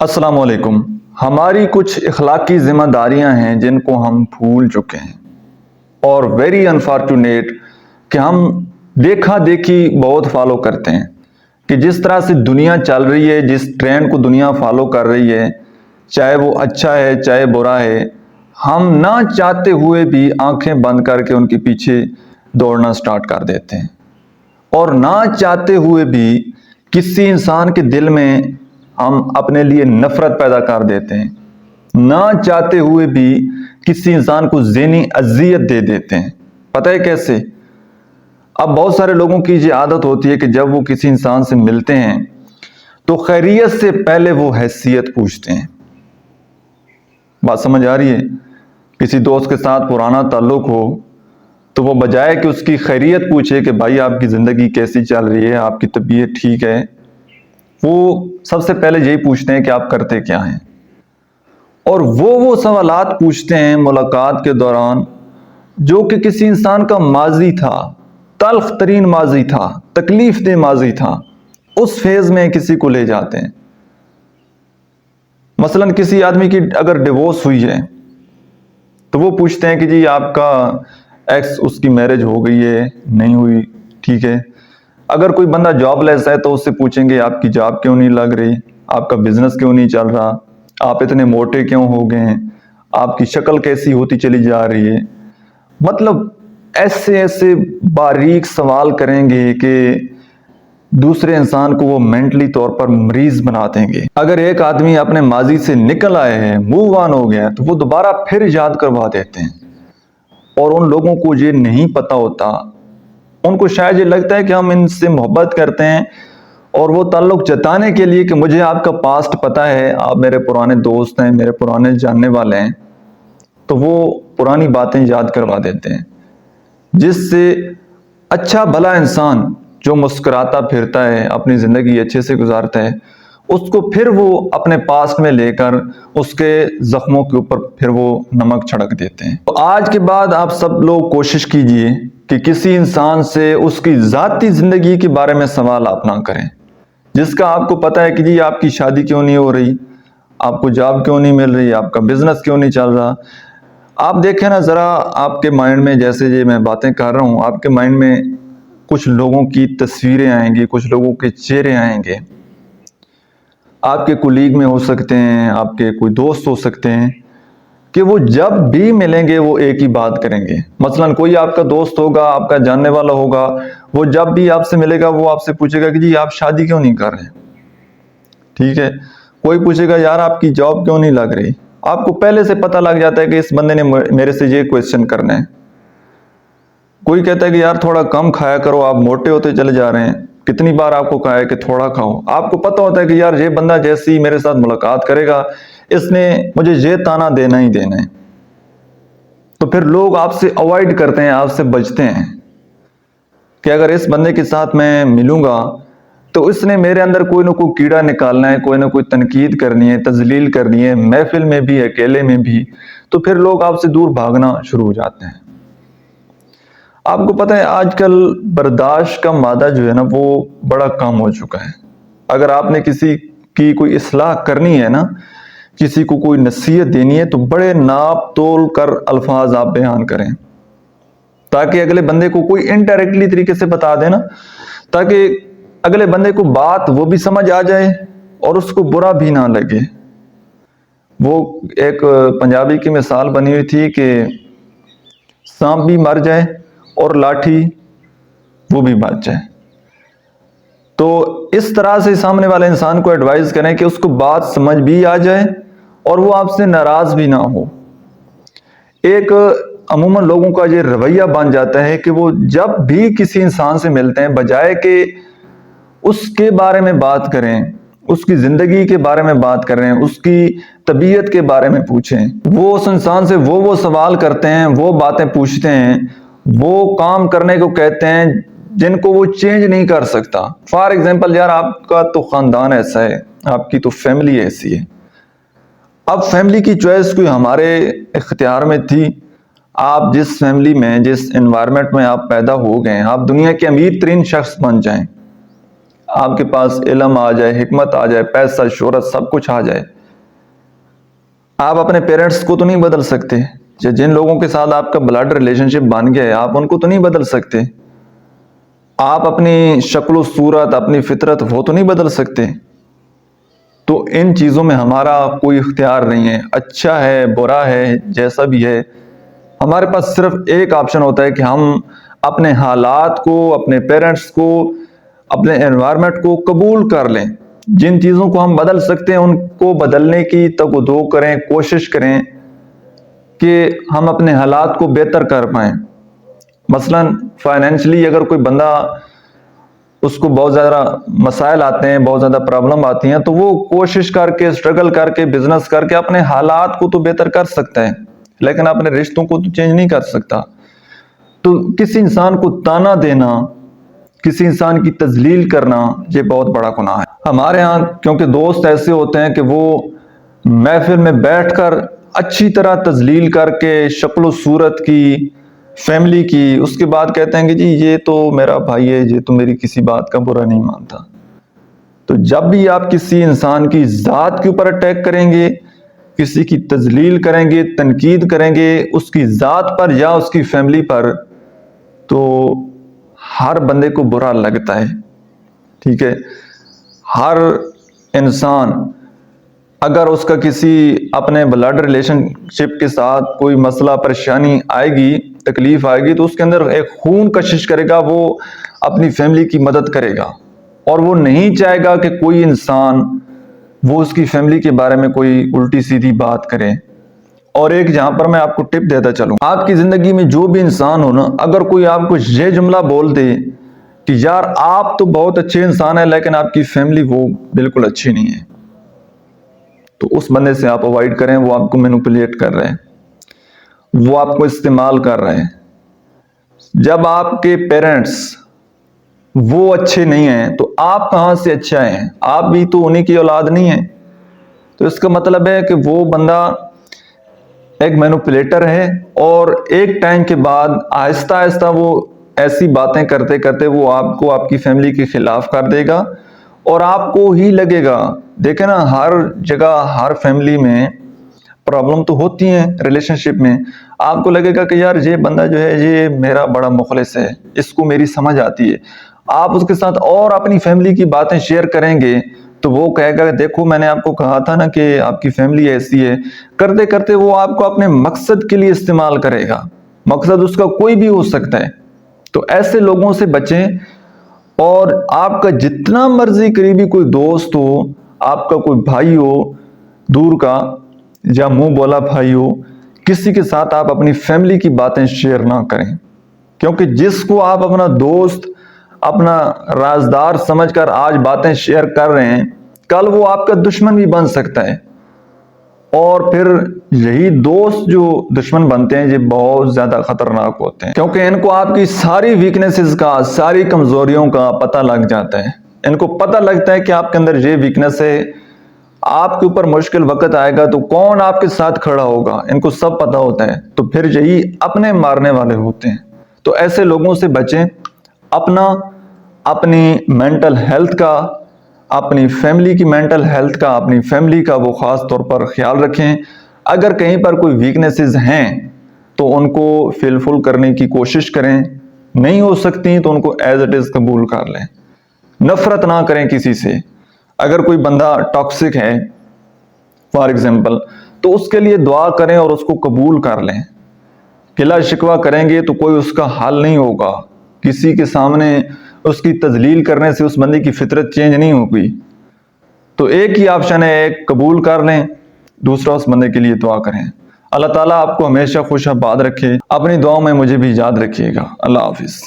अस्सलाम वालेकुम। हमारी कुछ इखलाकी जिम्मेदारियां हैं जिनको हम भूल चुके हैं और वेरी अनफॉर्चुनेट कि हम देखा देखी बहुत फॉलो करते हैं कि जिस तरह से दुनिया चल रही है, जिस ट्रेंड को दुनिया फॉलो कर रही है, चाहे वो अच्छा है चाहे बुरा है, हम ना चाहते हुए भी आंखें बंद करके उनके पीछे दौड़ना स्टार्ट कर देते हैं और ना चाहते हुए भी किसी इंसान के दिल में हम अपने लिए नफरत पैदा कर देते हैं, ना चाहते हुए भी किसी इंसान को ज़हनी अजियत दे देते हैं। पता है कैसे? अब बहुत सारे लोगों की ये आदत होती है कि जब वो किसी इंसान से मिलते हैं तो खैरियत से पहले वो हैसियत पूछते हैं। बात समझ आ रही है? किसी दोस्त के साथ पुराना ताल्लुक हो तो वो बजाय कि उसकी खैरियत पूछे कि भाई आपकी ज़िंदगी कैसी चल रही है, आपकी तबीयत ठीक है, वो सबसे पहले यही पूछते हैं कि आप करते क्या हैं। और वो सवालात पूछते हैं मुलाकात के दौरान जो कि किसी इंसान का माजी था, तल्ख तरीन माजी था, तकलीफ दे माजी था, उस फेज में किसी को ले जाते हैं। मसलन किसी आदमी की अगर डिवोर्स हुई है तो वो पूछते हैं कि जी आपका एक्स, उसकी मैरिज हो गई है, नहीं हुई, ठीक है। अगर कोई बंदा जॉबलेस है तो उससे पूछेंगे आपकी जॉब क्यों नहीं लग रही, आपका बिजनेस क्यों नहीं चल रहा, आप इतने मोटे क्यों हो गए हैं, आपकी शक्ल कैसी होती चली जा रही है। मतलब ऐसे ऐसे बारीक सवाल करेंगे कि दूसरे इंसान को वो मेंटली तौर पर मरीज बना देंगे। अगर एक आदमी अपने माजी से निकल आए हैं, मूव ऑन हो गया, तो वो दोबारा फिर याद करवा देते हैं। और उन लोगों को ये नहीं पता होता, उनको शायद ये लगता है कि हम इनसे मोहब्बत करते हैं और वो ताल्लुक जताने के लिए कि मुझे आपका पास्ट पता है, आप मेरे पुराने दोस्त हैं, मेरे पुराने जानने वाले हैं, तो वो पुरानी बातें याद करवा देते हैं। जिससे अच्छा भला इंसान जो मुस्कुराता फिरता है, अपनी ज़िंदगी अच्छे से गुजारता है, उसको फिर वो अपने पास्ट में लेकर उसके जख्मों के ऊपर फिर वो नमक छिड़क देते हैं। तो आज के बाद आप सब लोग कोशिश कीजिए कि किसी इंसान से उसकी ज़ाती ज़िंदगी के बारे में सवाल आप ना करें, जिसका आपको पता है कि जी आपकी शादी क्यों नहीं हो रही, आपको जॉब क्यों नहीं मिल रही, आपका बिजनेस क्यों नहीं चल रहा। आप देखें ना ज़रा, आपके माइंड में जैसे ये मैं बातें कर रहा हूँ, आपके माइंड में कुछ लोगों की तस्वीरें आएंगी, कुछ लोगों के चेहरे आएंगे। आपके कुलीग में हो सकते हैं, आपके कोई दोस्त हो सकते हैं कि वो जब भी मिलेंगे वो एक ही बात करेंगे। मसलन कोई आपका दोस्त होगा, आपका जानने वाला होगा, वो जब भी आपसे मिलेगा वो आपसे पूछेगा कि जी आप शादी क्यों नहीं कर रहे, ठीक है। कोई पूछेगा यार आपकी जॉब क्यों नहीं लग रही। आपको पहले से पता लग जाता है कि इस बंदे ने मेरे से ये क्वेश्चन करना है। कोई कहता है कि यार थोड़ा कम खाया करो, आप मोटे होते चले जा रहे हैं, कितनी बार आपको कहा है कि थोड़ा खाओ। आपको पता होता है कि यार ये बंदा जैसे ही मेरे साथ मुलाकात करेगा इसने मुझे ये ताना देना ही देना है। तो फिर लोग आपसे अवॉइड करते हैं, आपसे बचते हैं कि अगर इस बंदे के साथ मैं मिलूंगा तो इसने मेरे अंदर कोई ना कोई कीड़ा निकालना है, कोई ना कोई तनकीद करनी है, तजलील करनी है, महफिल में भी अकेले में भी। तो फिर लोग आपसे दूर भागना शुरू हो जाते हैं। आपको पता है आजकल बर्दाश्त का मादा जो है ना वो बड़ा कम हो चुका है। अगर आपने किसी की कोई इस्लाह करनी है ना, किसी को कोई नसीहत देनी है, तो बड़े नाप तोल कर अल्फाज आप बयान करें ताकि अगले बंदे को कोई इनडायरेक्टली तरीके से बता देना, ताकि अगले बंदे को बात वो भी समझ आ जाए और उसको बुरा भी ना लगे। वो एक पंजाबी की मिसाल बनी हुई थी कि सांप भी मर जाए और लाठी वो भी बच जाए। तो इस तरह से सामने वाले इंसान को एडवाइस करें कि उसको बात समझ भी आ जाए और वो आपसे नाराज भी ना हो। एक अमूमन लोगों का ये रवैया बन जाता है कि वो जब भी किसी इंसान से मिलते हैं बजाय कि उसके बारे में बात करें, उसकी जिंदगी के बारे में बात करें, उसकी तबीयत के बारे में पूछें, वो उस इंसान से वो सवाल करते हैं, वो बातें पूछते हैं, वो काम करने को कहते हैं जिनको वो चेंज नहीं कर सकता। फॉर एग्जाम्पल यार आपका तो खानदान ऐसा है, आपकी तो फैमिली ऐसी है। अब फैमिली की चॉइस कोई हमारे इख्तियार में थी। आप जिस फैमिली में, जिस एनवायरनमेंट में आप पैदा हो गए, आप दुनिया के अमीर तरीन शख्स बन जाएं, آپ کے پاس علم آ جائے، حکمت آ جائے، پیسہ، شہرت، سب کچھ آ جائے، آپ اپنے پیرنٹس کو تو نہیں بدل سکتے. جن لوگوں کے ساتھ آپ کا بلڈ ریلیشن شپ بن گیا ہے آپ ان کو تو نہیں بدل سکتے. آپ اپنی شکل و صورت، اپنی فطرت وہ تو نہیں بدل سکتے. تو ان چیزوں میں ہمارا کوئی اختیار نہیں ہے. اچھا ہے، برا ہے، جیسا بھی ہے، ہمارے پاس صرف ایک آپشن ہوتا ہے کہ ہم اپنے حالات کو، اپنے پیرنٹس کو، اپنے انوائرمنٹ کو قبول کر لیں. جن چیزوں کو ہم بدل سکتے ہیں ان کو بدلنے کی تگ و دو کریں، کوشش کریں کہ ہم اپنے حالات کو بہتر کر پائیں. مثلا فائنینشلی اگر کوئی بندہ، اس کو بہت زیادہ مسائل آتے ہیں، بہت زیادہ پرابلم آتی ہیں، تو وہ کوشش کر کے، اسٹرگل کر کے، بزنس کر کے اپنے حالات کو تو بہتر کر سکتا ہے، لیکن اپنے رشتوں کو تو چینج نہیں کر سکتا. تو کسی انسان کو تانا دینا، کسی انسان کی تذلیل کرنا، یہ بہت بڑا گناہ ہے. ہمارے ہاں کیونکہ دوست ایسے ہوتے ہیں کہ وہ محفل میں بیٹھ کر اچھی طرح تذلیل کر کے، شکل و صورت کی، فیملی کی، اس کے بعد کہتے ہیں کہ جی یہ تو میرا بھائی ہے، یہ تو میری کسی بات کا برا نہیں مانتا. تو جب بھی آپ کسی انسان کی ذات کے اوپر اٹیک کریں گے، کسی کی تذلیل کریں گے، تنقید کریں گے اس کی ذات پر یا اس کی فیملی پر، تو ہر بندے کو برا لگتا ہے. ٹھیک ہے، ہر انسان اگر اس کا کسی اپنے بلڈ ریلیشن شپ کے ساتھ کوئی مسئلہ، پریشانی آئے گی، تکلیف آئے گی، تو اس کے اندر ایک خون کشش کرے گا، وہ اپنی فیملی کی مدد کرے گا، اور وہ نہیں چاہے گا کہ کوئی انسان وہ اس کی فیملی کے بارے میں کوئی الٹی سیدھی بات کرے. اور ایک جہاں پر میں آپ کو ٹپ دیتا چلوں، آپ کی زندگی میں جو بھی انسان ہو نا، اگر کوئی آپ کو یہ جملہ بول دے کہ یار آپ تو بہت اچھے انسان ہیں لیکن آپ کی فیملی وہ بالکل اچھی نہیں ہے، تو اس بندے سے آپ اوائڈ کریں. وہ آپ کو مینوپولیٹ کر رہے ہیں، وہ آپ کو استعمال کر رہے ہیں. جب آپ کے پیرنٹس وہ اچھے نہیں ہیں تو آپ کہاں سے اچھا ہیں؟ آپ بھی تو انہی کی اولاد نہیں ہیں. تو اس کا مطلب ہے کہ وہ بندہ ایک مینوپولیٹر ہے، اور ایک ٹائم کے بعد آہستہ آہستہ وہ ایسی باتیں کرتے کرتے وہ آپ کو آپ کی فیملی کے خلاف کر دے گا، اور آپ کو ہی لگے گا. دیکھیں نا، ہر جگہ، ہر فیملی میں پرابلم تو ہوتی ہیں ریلیشن شپ میں. آپ کو لگے گا کہ یار یہ بندہ جو ہے یہ میرا بڑا مخلص ہے، اس کو میری سمجھ آتی ہے. آپ اس کے ساتھ اور اپنی فیملی کی باتیں شیئر کریں گے تو وہ کہے گا دیکھو میں نے آپ کو کہا تھا نا کہ آپ کی فیملی ایسی ہے. کرتے کرتے وہ آپ کو اپنے مقصد کے لیے استعمال کرے گا. مقصد اس کا کوئی بھی ہو سکتا ہے. تو ایسے لوگوں سے بچیں. اور آپ کا جتنا مرضی قریبی کوئی دوست ہو، آپ کا کوئی بھائی ہو دور کا، یا منہ بولا بھائی ہو، کسی کے ساتھ آپ اپنی فیملی کی باتیں شیئر نہ کریں. کیونکہ جس کو آپ اپنا دوست، اپنا رازدار سمجھ کر آج باتیں شیئر کر رہے ہیں، کل وہ آپ کا دشمن بھی بن سکتا ہے. اور پھر یہی دوست جو دشمن بنتے ہیں یہ بہت زیادہ خطرناک ہوتے ہیں، کیونکہ ان کو آپ کی ساری ویکنیسز کا، ساری کمزوریوں کا پتہ لگ جاتا ہے. ان کو پتہ لگتا ہے کہ آپ کے اندر یہ ویکنیس ہے، آپ کے اوپر مشکل وقت آئے گا تو کون آپ کے ساتھ کھڑا ہوگا، ان کو سب پتہ ہوتا ہے. تو پھر یہی اپنے مارنے والے ہوتے ہیں. تو ایسے لوگوں سے بچیں. اپنی مینٹل ہیلتھ کا، اپنی فیملی کی مینٹل ہیلتھ کا، اپنی فیملی کا وہ خاص طور پر خیال رکھیں. اگر کہیں پر کوئی ویکنیسز ہیں تو ان کو فل کرنے کی کوشش کریں. نہیں ہو سکتی تو ان کو ایز اٹ از قبول کر لیں. نفرت نہ کریں کسی سے. اگر کوئی بندہ ٹاکسک ہے فار ایگزامپل، تو اس کے لیے دعا کریں اور اس کو قبول کر لیں. گلا شکوہ کریں گے تو کوئی اس کا حل نہیں ہوگا. کسی کے سامنے اس کی تذلیل کرنے سے اس بندے کی فطرت چینج نہیں ہوگی. تو ایک ہی آپشن ہے، ایک قبول کر لیں، دوسرا اس بندے کے لیے دعا کریں. اللہ تعالیٰ آپ کو ہمیشہ خوش آباد رکھے. اپنی دعاؤں میں مجھے بھی یاد رکھیے گا. اللہ حافظ.